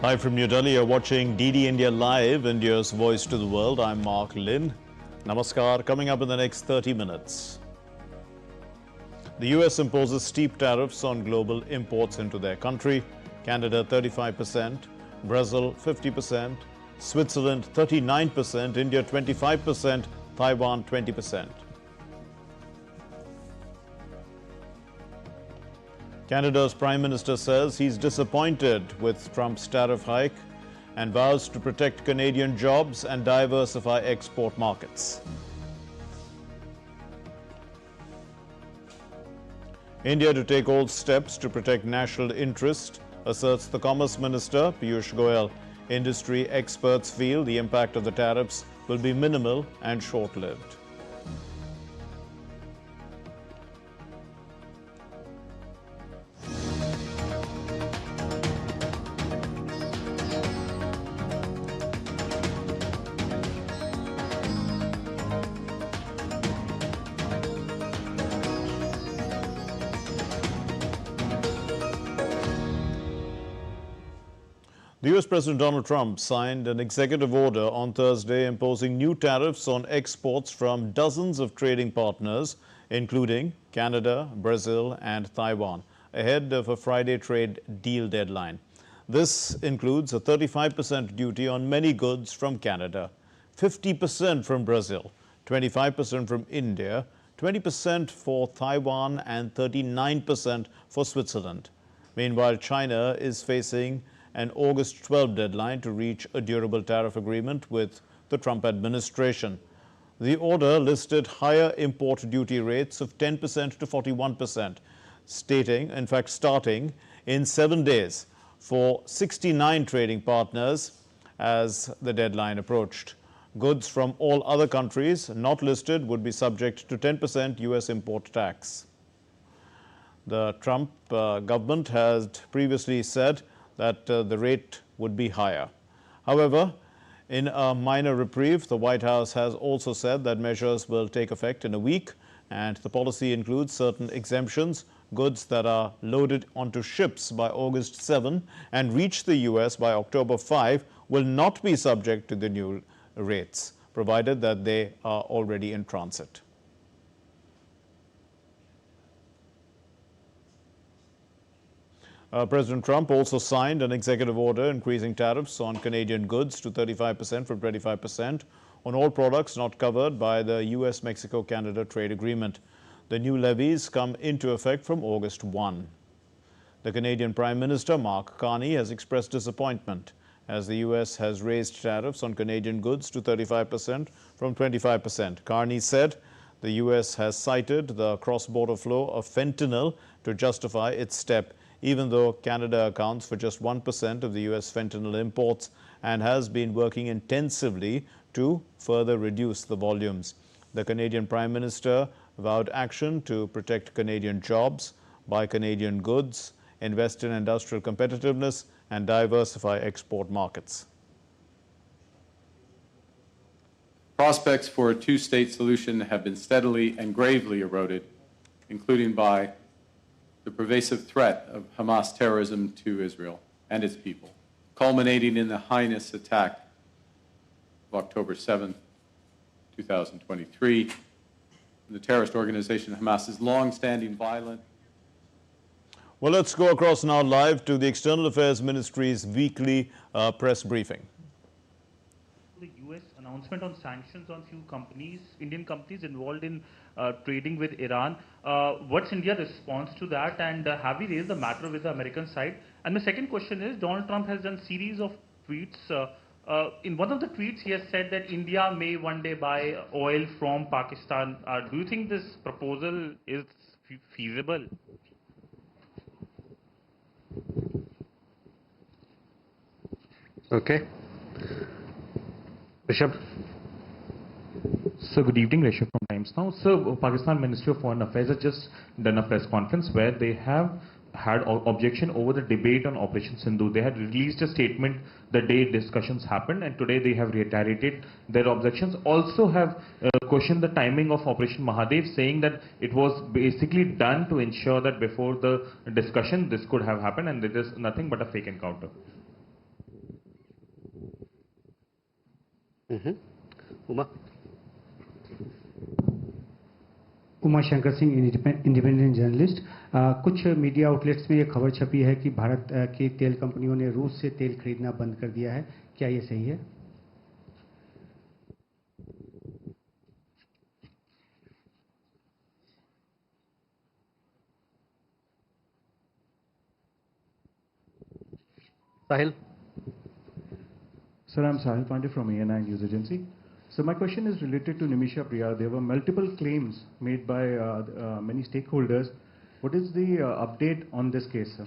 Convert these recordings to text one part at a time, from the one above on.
Hi from New Delhi, you're watching DD India Live, India's voice to the world. I'm Mark Lin. Namaskar. Coming up in the next 30 minutes. The US imposes steep tariffs on global imports into their country. Canada 35%, Brazil 50%, Switzerland 39%, India 25%, Taiwan 20%. Canada's Prime Minister says he's disappointed with Trump's tariff hike and vows to protect Canadian jobs and diversify export markets. India to take all steps to protect national interest, asserts the Commerce Minister, Piyush Goyal. Industry experts feel the impact of the tariffs will be minimal and short-lived. The US President Donald Trump signed an executive order on Thursday imposing new tariffs on exports from dozens of trading partners, including Canada, Brazil and Taiwan, ahead of a Friday trade deal deadline. This includes a 35% duty on many goods from Canada, 50% from Brazil, 25% from India, 20% for Taiwan and 39% for Switzerland. Meanwhile, China is facing an August 12 deadline to reach a durable tariff agreement with the Trump administration. The order listed higher import duty rates of 10% to 41%, starting in 7 days for 69 trading partners as the deadline approached. Goods from all other countries not listed would be subject to 10% US import tax. The Trump government had previously said that the rate would be higher. However, in a minor reprieve, the White House has also said that measures will take effect in a week, and the policy includes certain exemptions. Goods that are loaded onto ships by August 7 and reach the US by October 5 will not be subject to the new rates, provided that they are already in transit. President Trump also signed an executive order increasing tariffs on Canadian goods to 35% from 25% on all products not covered by the US-Mexico-Canada trade agreement. The new levies come into effect from August 1. The Canadian Prime Minister, Mark Carney, has expressed disappointment as the US has raised tariffs on Canadian goods to 35% from 25%. Carney said the US has cited the cross-border flow of fentanyl to justify its step, even though Canada accounts for just 1% of the US fentanyl imports and has been working intensively to further reduce the volumes. The Canadian Prime Minister vowed action to protect Canadian jobs, buy Canadian goods, invest in industrial competitiveness, and diversify export markets. Prospects for a two-state solution have been steadily and gravely eroded, including by the pervasive threat of Hamas terrorism to Israel and its people, culminating in the heinous attack of October 7, 2023, the terrorist organization Hamas's long-standing violent. Well, let's go across now live to the External Affairs Ministry's weekly press briefing. The US announcement on sanctions on few companies, Indian companies involved in trading with Iran. What's India's response to that, and have we raised the matter with the American side? And my second question is, Donald Trump has done series of tweets. In one of the tweets, he has said that India may one day buy oil from Pakistan. Do you think this proposal is feasible? Okay. Rishabh. So good evening, Rishabh from Times Now. So Pakistan Ministry of Foreign Affairs has just done a press conference where they have had objection over the debate on Operation Sindhu. They had released a statement the day discussions happened, and today they have reiterated their objections. Also have questioned the timing of Operation Mahadev, saying that it was basically done to ensure that before the discussion this could have happened, and it is nothing but a fake encounter. Uma Uma Shankar Singh, independent journalist. कुछ media outlets में ये खबर छपी है कि भारत की तेल कंपनियों ने रूस से तेल खरीदना बंद कर दिया है, क्या ये सही है? साहिल। Sir, I'm Sahil Pandey from ANI News Agency. So my question is related to Nimisha Priya. There were multiple claims made by many stakeholders. What is the update on this case, sir?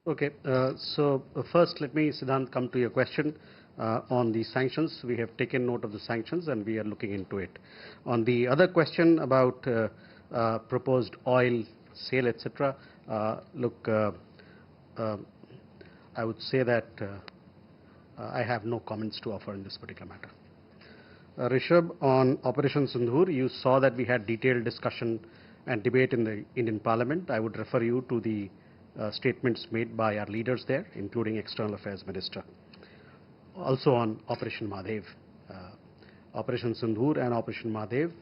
Okay, so first let me, Siddhant, come to your question on the sanctions. We have taken note of the sanctions and we are looking into it. On the other question about proposed oil sale, etc., look, I would say that I have no comments to offer in this particular matter. Rishabh, on Operation Sindhur, you saw that we had detailed discussion and debate in the Indian Parliament. I would refer you to the statements made by our leaders there, including External Affairs Minister. Also on Operation Madhev, Operation Sindhur and Operation Madhev,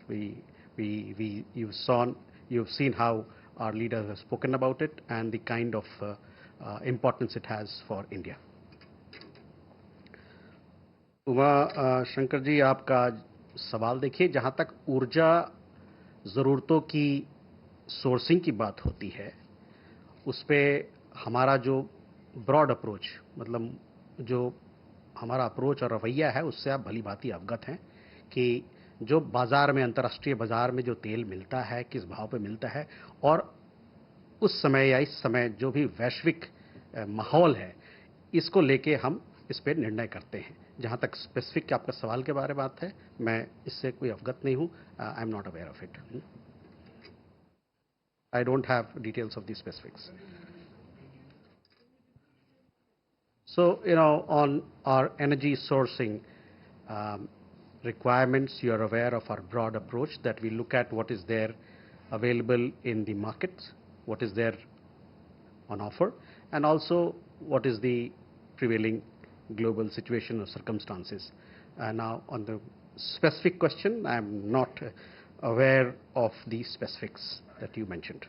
you've seen how our leaders have spoken about it and the kind of importance it has for India. Uma Shankar ji, आपका सवाल देखिए, जहां तक ऊर्जा ज़रूरतों की sourcing की बात होती है, उस पे हमारा जो ब्रॉड अप्रोच, मतलब जो हमारा अप्रोच और रवैया है, उससे आप भली भांति अवगत हैं कि जो बाज़ार में, अंतर्राष्ट्रीय बाज़ार में जो तेल मिलता है, किस भाव पे मिलता है, और उस समय या इस समय जो भी वैश्विक माहौल है, इसको लेके हम इस पे निर्णय करते हैं। जहां तक स्पेसिफिक आपका सवाल के बारे में बात है, मैं इससे कोई अवगत नहीं हूं। I am not aware of it. I don't have details of the specifics. So, on our energy sourcing requirements, you are aware of our broad approach that we look at what is there available in the markets, what is there on offer, and also what is the prevailing global situation or circumstances. Now, on the specific question, I am not aware of the specifics that you mentioned.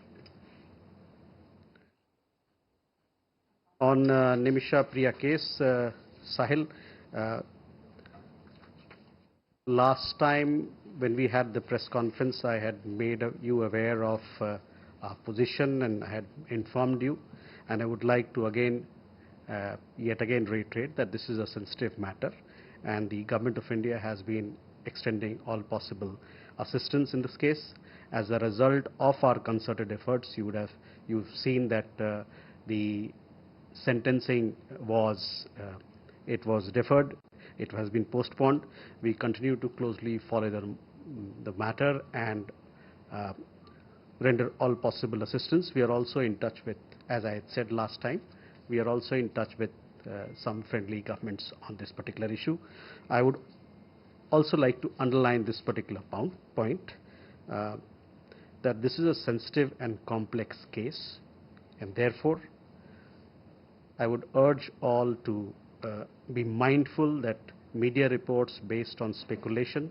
On Nimisha Priya case, Sahil, last time when we had the press conference, I had made you aware of our position and I had informed you, and I would like to yet again reiterate that this is a sensitive matter and the Government of India has been extending all possible assistance in this case. As a result of our concerted efforts, you've seen that the sentencing was deferred, it has been postponed. We continue to closely follow the matter and render all possible assistance. We are also in touch with, as I had said last time, we are also in touch with some friendly governments on this particular issue. I would also like to underline this particular point, that this is a sensitive and complex case, and therefore I would urge all to be mindful that media reports based on speculation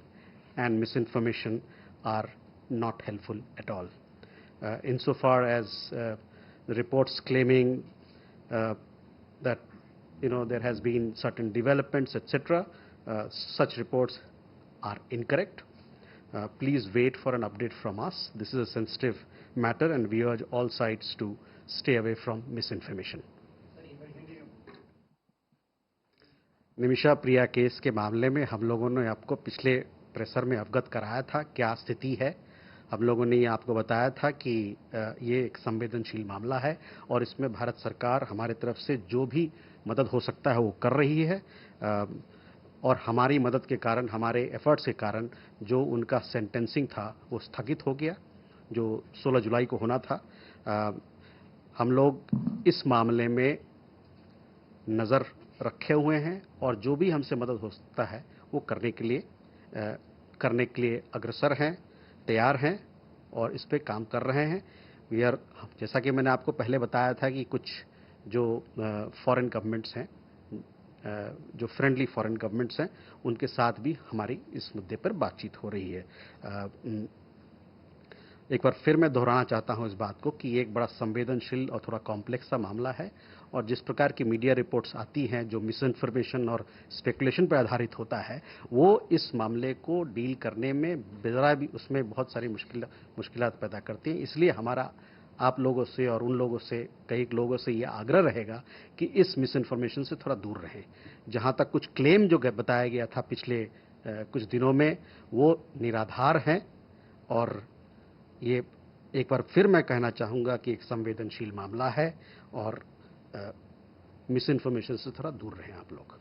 and misinformation are not helpful at all. Insofar as the reports claiming that there has been certain developments, etc., such reports are incorrect. Please wait for an update from us. This is a sensitive matter and we urge all sides to stay away from misinformation. Nimisha Priya case के मामले में हम लोगों ने आपको पिछले pressure में अवगत कराया था क्या स्थिति है। हम लोगों ने आपको बताया था कि ये एक संवेदनशील मामला है और इसमें भारत सरकार हमारे तरफ से जो भी मदद हो सकता है वो कर रही है, और हमारी मदद के कारण, हमारे एफर्ट्स के कारण जो उनका सेंटेंसिंग था वो स्थगित हो गया, जो 16 जुलाई को होना था। हम लोग इस मामले में नज़र रखे हुए हैं और जो भी हमसे मदद हो सकता है वो करने के लिए अग्रसर हैं, तैयार हैं और इस पे काम कर रहे हैं। जैसा कि मैंने आपको पहले बताया था कि कुछ जो फॉरेन गवर्नमेंट्स हैं जो फ्रेंडली फॉरेन गवर्नमेंट्स हैं उनके साथ भी हमारी इस मुद्दे पर बातचीत हो रही है। एक बार फिर मैं दोहराना चाहता हूं इस बात को कि ये एक बड़ा संवेदनशील और थोड़ा कॉम्प्लेक्स सा मामला है और जिस प्रकार की मीडिया रिपोर्ट्स आती हैं जो मिस इन्फॉर्मेशन और स्पेकुलेशन पर आधारित होता है वो इस मामले को डील करने में ज़रा भी उसमें बहुत सारी मुश्किलात पैदा करती हैं। इसलिए हमारा आप लोगों से और उन लोगों से, कई लोगों से ये आग्रह रहेगा कि इस मिस इन्फॉर्मेशन से थोड़ा दूर रहें। जहाँ तक कुछ क्लेम जो बताया गया था पिछले कुछ दिनों में वो निराधार हैं और ये एक बार फिर मैं कहना चाहूँगा कि एक संवेदनशील मामला है और मिस इन्फॉर्मेशन से थोड़ा दूर रहें आप लोग।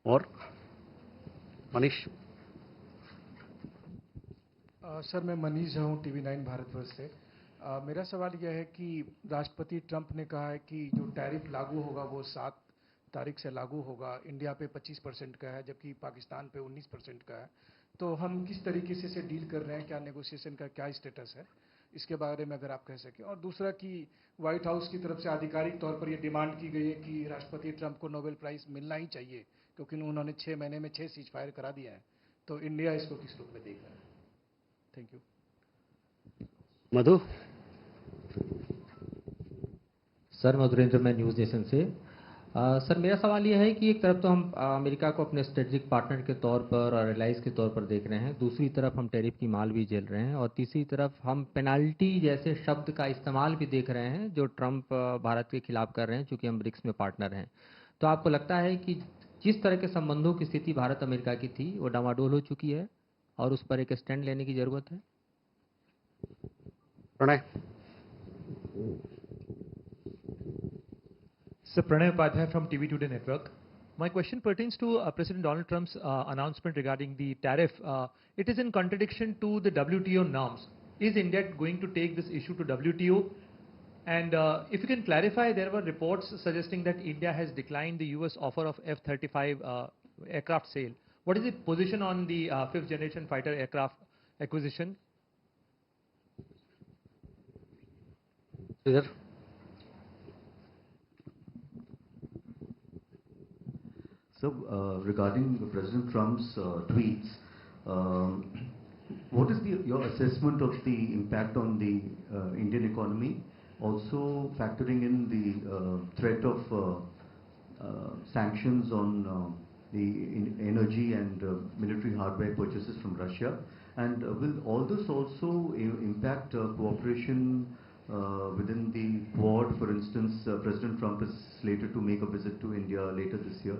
और मनीष। सर मैं मनीष झा हूँ TV9 भारतवर्ष से। मेरा सवाल यह है कि राष्ट्रपति ट्रंप ने कहा है कि जो टैरिफ लागू होगा वो 7 तारीख से लागू होगा। इंडिया पे 25% का है जबकि पाकिस्तान पे 19% का है। तो हम किस तरीके से इसे डील कर रहे हैं, क्या नेगोशिएशन का क्या स्टेटस है, इसके बारे में अगर आप कह सकें। और दूसरा कि व्हाइट हाउस की तरफ से आधिकारिक तौर पर यह डिमांड की गई है कि राष्ट्रपति ट्रंप को नोबेल प्राइज मिलना ही चाहिए क्योंकि उन्होंने 6 महीने में 6 सीज फायर करा दिया है। तो इंडिया इसको किस रूप में देख रहा है? Thank you. Madhu. Sir Madhurendra, मैं न्यूज़ नेशन से। सर मेरा सवाल यह है कि एक तरफ तो हम अमेरिका को अपने स्ट्रेटेजिक पार्टनर के तौर पर और एलाइज के तौर पर देख रहे हैं, दूसरी तरफ हम टैरिफ की माल भी झेल रहे हैं और तीसरी तरफ हम पेनाल्टी जैसे शब्द का इस्तेमाल भी देख रहे हैं जो ट्रंप भारत के खिलाफ कर रहे हैं चूंकि हम ब्रिक्स में पार्टनर हैं। तो आपको लगता है कि जिस तरह के संबंधों की स्थिति भारत अमेरिका की थी वो डामाडोल हो चुकी है और उस पर एक स्टैंड लेने की जरूरत है? Pranay. Sir, Pranay Upadhyay from TV Today Network. My question pertains to President Donald Trump's announcement regarding the tariff. It is in contradiction to the WTO norms. Is India going to take this issue to WTO? And if you can clarify, there were reports suggesting that India has declined the US offer of F-35 aircraft sale. What is the position on the 5th generation fighter aircraft acquisition? Sir. So, regarding President Trump's tweets, what is your assessment of the impact on the Indian economy, also factoring in the threat of sanctions on the energy and military hardware purchases from Russia? And will all this also impact cooperation within the Quad? For instance, President Trump is slated to make a visit to India later this year.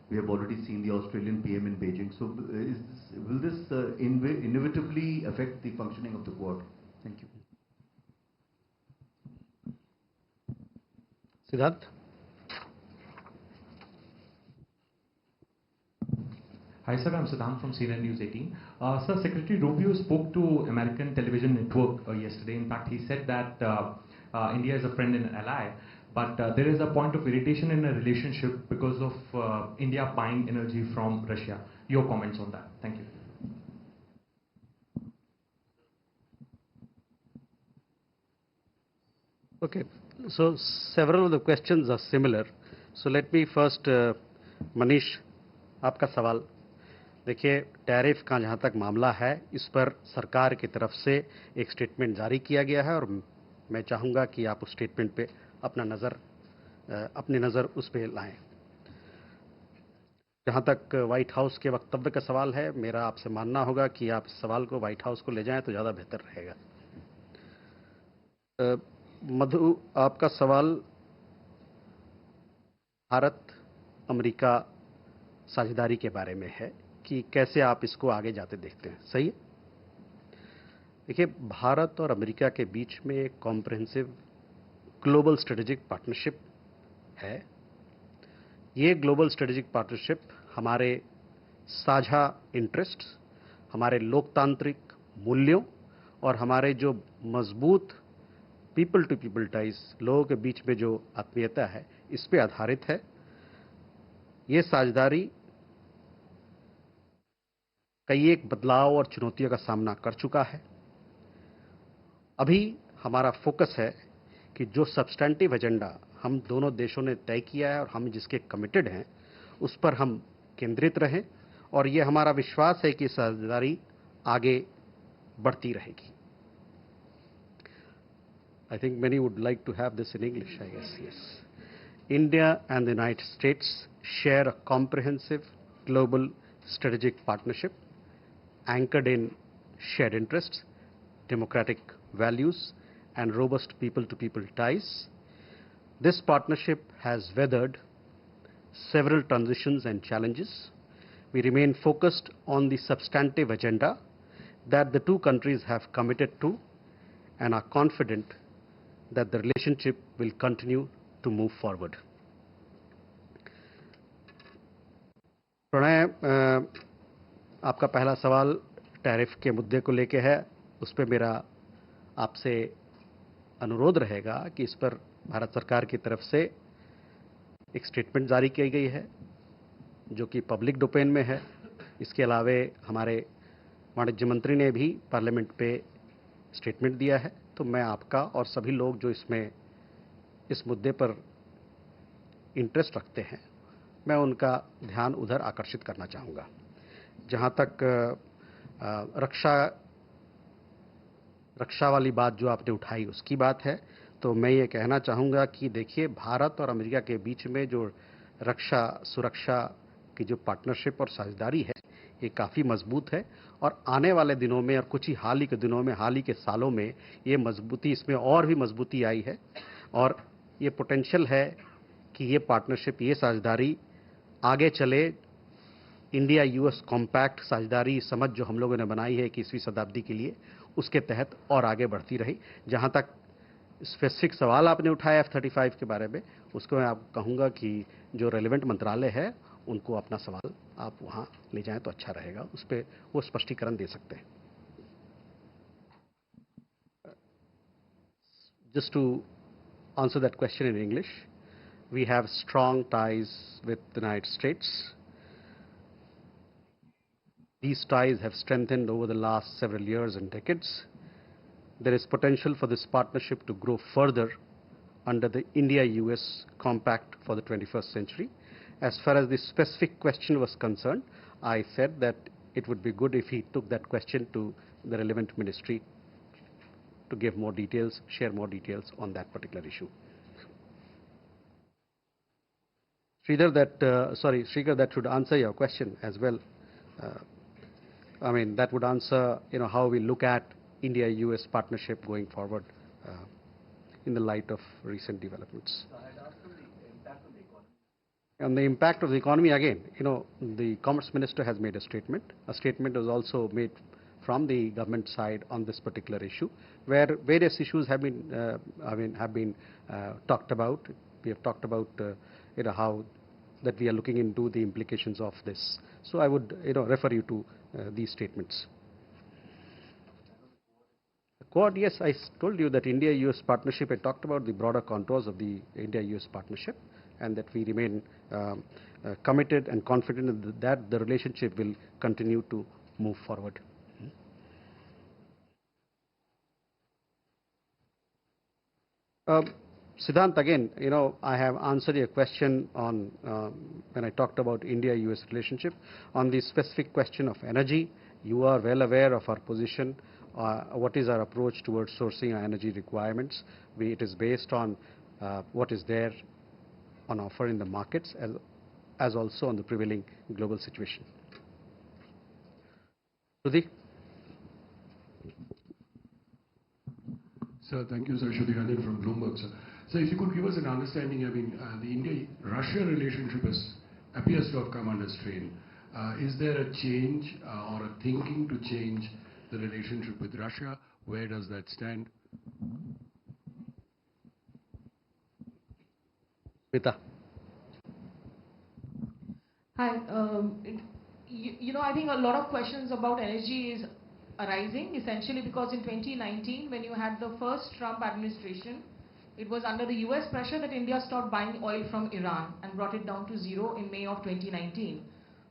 We have already seen the Australian PM in Beijing. So will this inevitably affect the functioning of the Quad? Thank you. Siddharth. Hi sir, I'm Siddharth from CNN News 18. Sir, Secretary Rubio spoke to American television network yesterday. In fact, he said that India is a friend and ally. But there is a point of irritation in a relationship because of India buying energy from Russia. Your comments on that? Thank you. Okay, so several of the questions are similar. So let me first, Manish, आपका सवाल देखिए, tariff का जहाँ तक मामला है इस पर सरकार की तरफ से एक स्टेटमेंट जारी किया गया है और मैं चाहूँगा कि आप उस स्टेटमेंट पे अपनी नज़र उस पर लाएं। जहाँ तक व्हाइट हाउस के वक्तव्य का सवाल है, मेरा आपसे मानना होगा कि आप इस सवाल को व्हाइट हाउस को ले जाएं तो ज़्यादा बेहतर रहेगा। मधु, आपका सवाल भारत अमेरिका साझेदारी के बारे में है कि कैसे आप इसको आगे जाते देखते हैं, सही है? देखिए, भारत और अमेरिका के बीच में एक कॉम्प्रिहेंसिव ग्लोबल स्ट्रेटेजिक पार्टनरशिप है। ये ग्लोबल स्ट्रेटेजिक पार्टनरशिप हमारे साझा इंटरेस्ट्स, हमारे लोकतांत्रिक मूल्यों और हमारे जो मजबूत पीपल टू पीपल टाइज, लोगों के बीच में जो आत्मीयता है, इस पे आधारित है। ये साझेदारी कई एक बदलाव और चुनौतियों का सामना कर चुका है। अभी हमारा फोकस है कि जो सब्सटेंटिव एजेंडा हम दोनों देशों ने तय किया है और हम जिसके कमिटेड हैं उस पर हम केंद्रित रहें, और ये हमारा विश्वास है कि साझेदारी आगे बढ़ती रहेगी। I think many would like to have this in English, I guess, yes. India and the United States share a comprehensive global strategic partnership anchored in shared interests, democratic values, and robust people-to-people ties. This partnership has weathered several transitions and challenges. We remain focused on the substantive agenda that the two countries have committed to and are confident that the relationship will continue to move forward. Pranay, आपका पहला सवाल tariff के मुद्दे को लेके है। उस पर मेरा आपसे अनुरोध रहेगा कि इस पर भारत सरकार की तरफ से एक स्टेटमेंट जारी की गई है जो कि पब्लिक डोमेन में है। इसके अलावे हमारे वाणिज्य मंत्री ने भी पार्लियामेंट पे स्टेटमेंट दिया है। तो मैं आपका और सभी लोग जो इस मुद्दे पर इंटरेस्ट रखते हैं, मैं उनका ध्यान उधर आकर्षित करना चाहूँगा। जहाँ तक रक्षा वाली बात जो आपने उठाई उसकी बात है, तो मैं ये कहना चाहूँगा कि देखिए, भारत और अमेरिका के बीच में जो रक्षा सुरक्षा की जो पार्टनरशिप और साझेदारी है, ये काफ़ी मजबूत है। और आने वाले दिनों में और कुछ ही हाल ही के दिनों में, हाल ही के सालों में ये मजबूती, इसमें और भी मजबूती आई है। और ये पोटेंशियल है कि ये पार्टनरशिप, ये साझेदारी आगे चले। इंडिया यूएस कॉम्पैक्ट साझेदारी समझ जो हम लोगों ने बनाई है 21वीं शताब्दी के लिए, उसके तहत और आगे बढ़ती रही। जहाँ तक स्पेसिफिक सवाल आपने उठाया F-35 के बारे में, उसको मैं आपको कहूँगा कि जो रेलिवेंट मंत्रालय है उनको अपना सवाल आप वहाँ ले जाएं तो अच्छा रहेगा, उस पर वो स्पष्टीकरण दे सकते हैं। Just to answer that question in English, we have strong ties with the United States. These ties have strengthened over the last several years and decades. There is potential for this partnership to grow further under the India-US Compact for the 21st century. As far as the specific question was concerned, I said that it would be good if he took that question to the relevant ministry to give more details, share more details on that particular issue. Sridhar, that should answer your question as well. I mean, that would answer, how we look at India-US partnership going forward in the light of recent developments. On the impact of the economy, again, the Commerce Minister has made a statement. A statement was also made from the government side on this particular issue, where various issues have been talked about. We have talked about, how that we are looking into the implications of this. So I would, refer you to these statements. Quad, yes, I told you that India-US partnership, I talked about the broader contours of the India-US partnership, and that we remain committed and confident that the relationship will continue to move forward. Siddhant, again, I have answered your question on when I talked about India-US relationship. On the specific question of energy, you are well aware of our position. What is our approach towards sourcing our energy requirements? It is based on what is there on offer in the markets as also on the prevailing global situation. Shruti? Sir, thank you, sir. Shruti Ranjan from Bloomberg, sir. So if you could give us an understanding, the India-Russia relationship appears to have come under strain. Is there a change or a thinking to change the relationship with Russia? Where does that stand? Vita. Hi. I think a lot of questions about energy is arising essentially because in 2019, when you had the first Trump administration, it was under the US pressure that India stopped buying oil from Iran and brought it down to zero in May of 2019.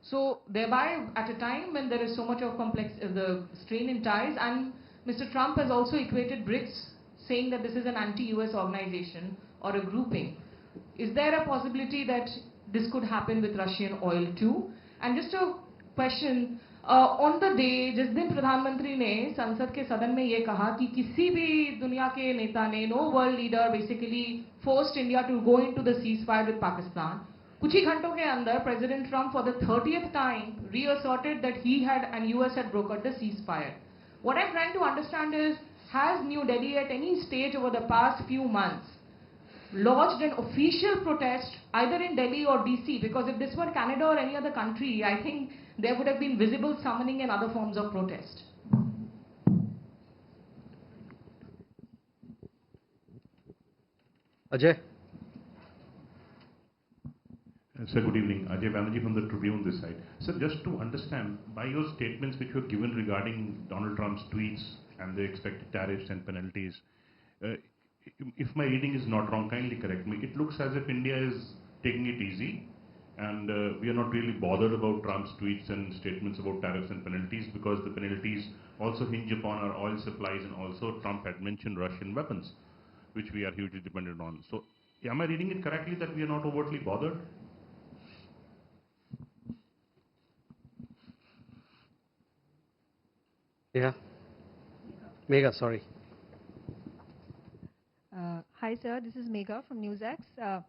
So thereby, at a time when there is so much of the strain in ties, and Mr. Trump has also equated BRICS, saying that this is an anti-US organization or a grouping. Is there a possibility that this could happen with Russian oil too? And just a question, on the day जिस दिन प्रधानमंत्री ने संसद के सदन में ये कहा कि किसी भी दुनिया के नेता ने, no world leader basically forced India to go into the ceasefire with Pakistan, कुछ ही घंटों के अंदर President Trump for the 30th time reasserted that he had and US had brokered the ceasefire. What I'm trying to understand is, has New Delhi at any stage over the past few months lodged an official protest either in Delhi or DC? Because if this were Canada or any other country, I think there would have been visible summoning and other forms of protest. Ajay. Sir, good evening. Ajay Banerjee from the Tribune this side. Sir, just to understand, by your statements which were given regarding Donald Trump's tweets and the expected tariffs and penalties, if my reading is not wrong, kindly correct me. It looks as if India is taking it easy and we are not really bothered about Trump's tweets and statements about tariffs and penalties, because the penalties also hinge upon our oil supplies, and also Trump had mentioned Russian weapons, which we are hugely dependent on. So am I reading it correctly that we are not overtly bothered? Yeah. Megha, sorry. Hi, sir. This is Megha from NewsX.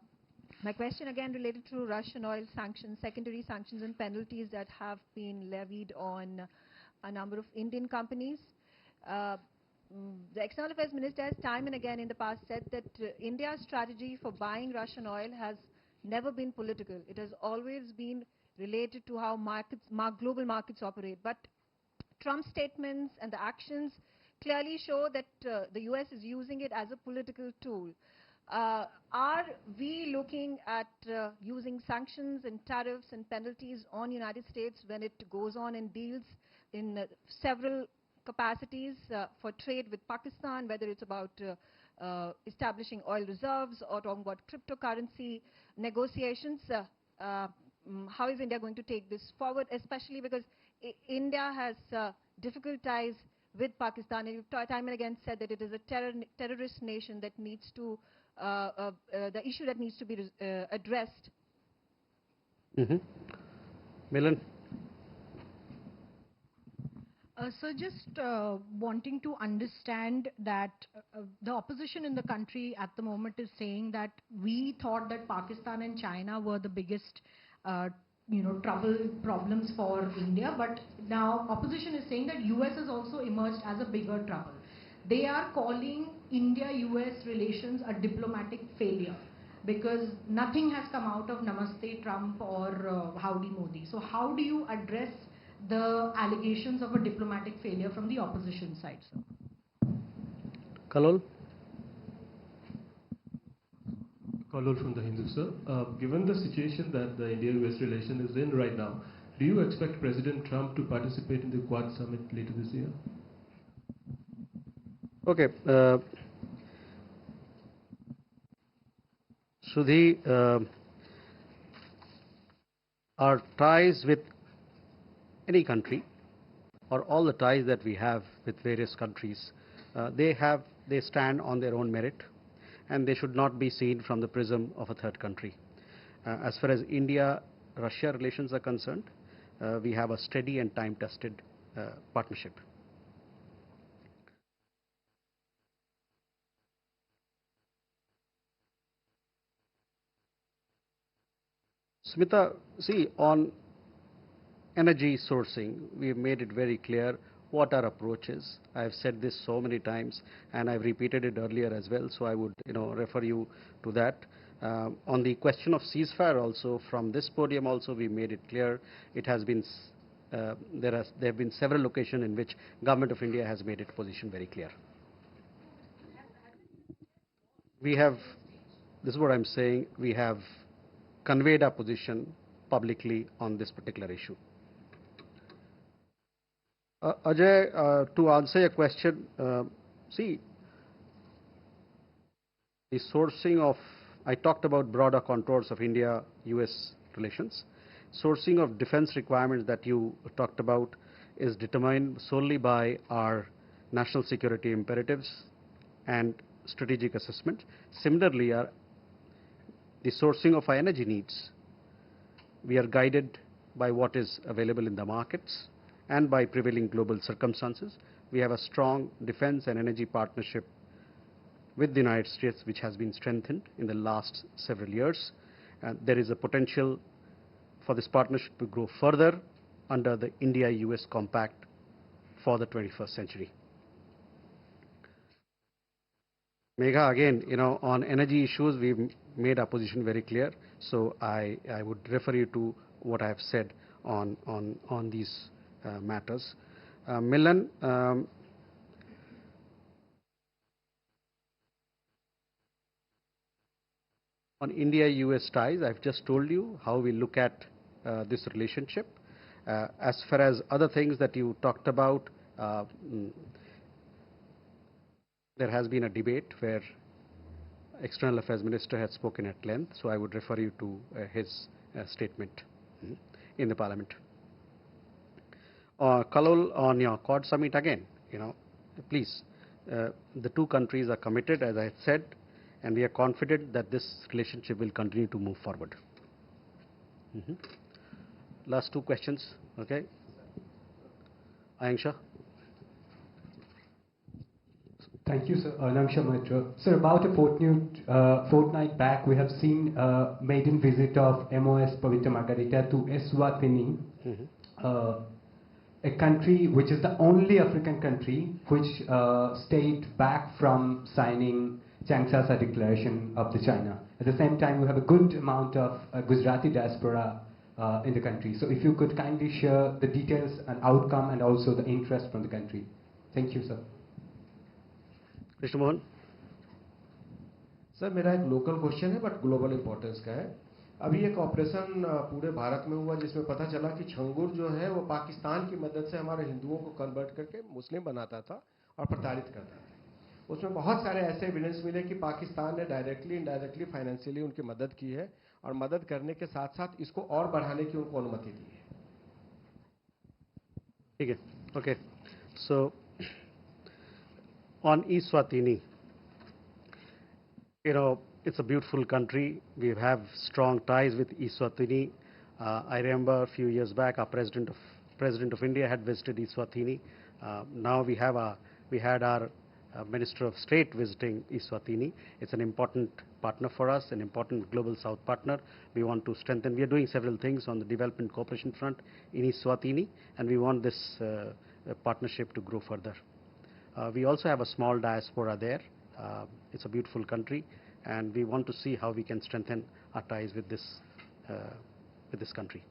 My question again related to Russian oil sanctions, secondary sanctions and penalties that have been levied on a number of Indian companies. The External Affairs Minister has time and again in the past said that India's strategy for buying Russian oil has never been political. It has always been related to how global markets operate. But Trump's statements and the actions clearly show that the US is using it as a political tool. Are we looking at using sanctions and tariffs and penalties on United States when it goes on and deals in several capacities for trade with Pakistan, whether it's about establishing oil reserves or talking about cryptocurrency negotiations? How is India going to take this forward, especially because India has difficult ties with Pakistan, and you've time and again said that it is a terrorist nation that needs to, the issue that needs to be addressed. Milan. So just wanting to understand that the opposition in the country at the moment is saying that we thought that Pakistan and China were the biggest problems for India, but now opposition is saying that US has also emerged as a bigger trouble. They are calling India-US relations a diplomatic failure because nothing has come out of Namaste Trump or Howdy Modi. So how do you address the allegations of a diplomatic failure from the opposition side, sir? Kalol? Kalol from the Hindu, sir. Given the situation that the India-US relation is in right now, do you expect President Trump to participate in the Quad Summit later this year? Okay. Sudhi, our ties with any country, or all the ties that we have with various countries, they stand on their own merit, and they should not be seen from the prism of a third country. As far as India-Russia relations are concerned, we have a steady and time-tested partnership. Smita, see, on energy sourcing, we have made it very clear what our approach is. I have said this so many times, and I've repeated it earlier as well, so I would refer you to that. On the question of ceasefire also, from this podium also, we made it clear. It has been, there have been several occasions in which Government of India has made its position very clear. We have, this is what I'm saying, we have conveyed our position publicly on this particular issue. Ajay, to answer your question, see, the sourcing of, I talked about broader contours of India-US relations. Sourcing of defense requirements that you talked about is determined solely by our national security imperatives and strategic assessment. Similarly, the sourcing of our energy needs, we are guided by what is available in the markets and by prevailing global circumstances. We have a strong defense and energy partnership with the United States, which has been strengthened in the last several years. And there is a potential for this partnership to grow further under the India-US Compact for the 21st century. Megha, again, on energy issues, we've made our position very clear. So I would refer you to what I have said on these matters. Milan, on India-US ties, I've just told you how we look at this relationship. As far as other things that you talked about, there has been a debate where External Affairs Minister had spoken at length, so I would refer you to his statement in the Parliament. Kalol, on your Quad Summit again, please, the two countries are committed, as I had said, and we are confident that this relationship will continue to move forward. Last two questions, okay? Ayanksha. Thank you, sir. Ayanksha Mitra. Sir, about a fortnight back, we have seen a maiden visit of MOS Pavitra Margarita to Eswatini, a country which is the only African country which stayed back from signing Changsha Declaration of the China. At the same time, we have a good amount of Gujarati diaspora in the country. So if you could kindly share the details and outcome and also the interest from the country. Thank you, sir. Mr. Mohan. Sir मेरा एक local question है but global importance का है. अभी एक operation पूरे भारत में हुआ जिसमें पता चला कि छंगूर जो है वो पाकिस्तान की मदद से हमारे हिंदुओं को कन्वर्ट करके मुस्लिम बनाता था और प्रताड़ित करता था. उसमें बहुत सारे ऐसे एविडेंस मिले कि पाकिस्तान ने डायरेक्टली इनडायरेक्टली फाइनेंशियली उनकी मदद की है और मदद करने के साथ साथ इसको और बढ़ाने की उनको अनुमति दी है. ठीक है, okay. So on Eswatini, it's a beautiful country. We have strong ties with Eswatini. I remember a few years back, our President of India had visited Eswatini. Now we had our Minister of State visiting Eswatini. It's an important partner for us, an important global South partner. We want to strengthen. We are doing several things on the development cooperation front in Eswatini, and we want this partnership to grow further. We also have a small diaspora there. It's a beautiful country, and we want to see how we can strengthen our ties with this country.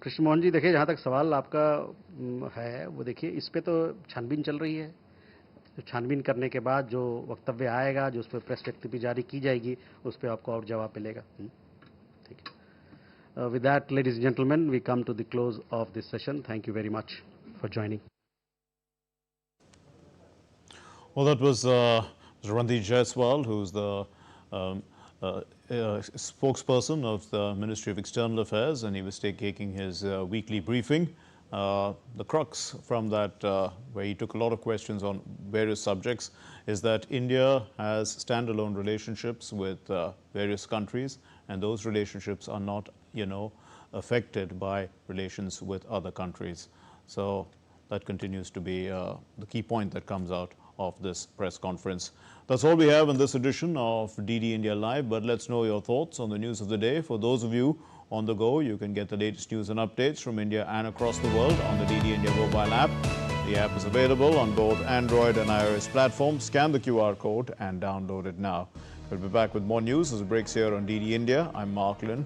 Krishna Mohan ji, देखिए, जहाँ तक सवाल आपका है वो देखिए, इस पे तो छानबीन चल रही है. तो छानबीन करने के बाद जो वक्तव्य आएगा, जो उस पर प्रेस व्यक्ति जारी की जाएगी, उस पर आपको और जवाब मिलेगा. ठीक है. With that, ladies and gentlemen, we come to the close of this session. Thank you very much for joining. Well, that was Randeep Jaiswal, who's the spokesperson of the Ministry of External Affairs, and he was taking his weekly briefing. The crux from that, where he took a lot of questions on various subjects, is that India has standalone relationships with various countries, and those relationships are not, affected by relations with other countries. So that continues to be the key point that comes out of this press conference. That's all we have in this edition of DD India Live, but let's know your thoughts on the news of the day. For those of you on the go, you can get the latest news and updates from India and across the world on the DD India mobile app. The app is available on both Android and iOS platforms. Scan the QR code and download it now. We'll be back with more news as it breaks here on DD India. I'm Mark Lynn.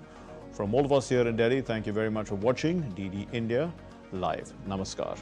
From all of us here in Delhi, thank you very much for watching DD India Live. Namaskar.